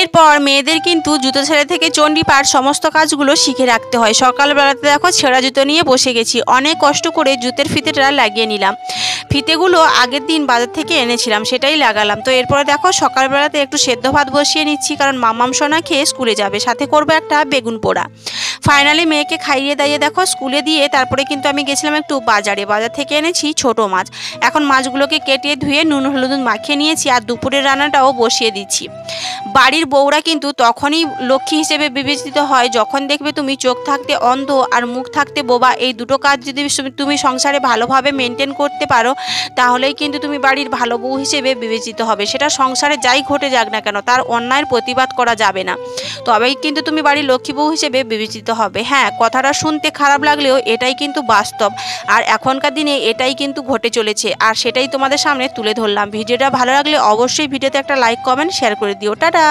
এরপর মেয়েদের কিন্তু জুতো ছেঁড়া থেকে চণ্ডীপাঠ সমস্ত কাজগুলো শিখে রাখতে হয়। সকালবেলাতে দেখো ছেঁড়া জুতো নিয়ে বসে গেছি, অনেক কষ্ট করে জুতের ফিতেটা লাগিয়ে নিলাম। ফিতেগুলো আগের দিন বাজার থেকে এনেছিলাম, সেটাই লাগালাম। তো এরপরে দেখো সকালবেলাতে একটু সেদ্ধ ভাত বসিয়ে নিচ্ছি, কারণ মামাম সোনা খেয়ে স্কুলে যাবে, সাথে করবো একটা বেগুন পোড়া। ফাইনালি মেয়েকে খাইয়ে দাইয়ে দেখো স্কুলে দিয়ে তারপরে কিন্তু আমি গেছিলাম একটু বাজারে। বাজার থেকে এনেছি ছোট মাছ। এখন মাছগুলোকে কেটে ধুয়ে নুন হলুদ মাখিয়ে নিয়েছি, আর দুপুরের রান্নাটাও বসিয়ে দিচ্ছি। বাড়ির বউরা কিন্তু তখনই লক্ষ্মী হিসেবে বিবেচিত হয় যখন দেখবে তুমি চোখ থাকতে অন্ধ আর মুখ থাকতে বোবা। এই দুটো কাজ যদি তুমি সংসারে ভালোভাবে মেনটেন করতে পারো, তাহলেই কিন্তু তুমি বাড়ির ভালো বউ হিসেবে বিবেচিত হবে। সেটা সংসারে যাই ঘটে যাক না কেন, তার অন্যায়ের প্রতিবাদ করা যাবে না, তবেই কিন্তু তুমি বাড়ির লক্ষ্মী বউ হিসেবে বিবেচিত হবে। হ্যাঁ, কথাটা শুনতে খারাপ লাগলেও এটাই কিন্তু বাস্তব, আর এখনকার দিনে এটাই কিন্তু ঘটে চলেছে, আর সেটাই তোমাদের সামনে তুলে ধরলাম। ভিডিওটা ভালো লাগলে অবশ্যই ভিডিওতে একটা লাইক কমেন্ট শেয়ার করে দিও। টাটা।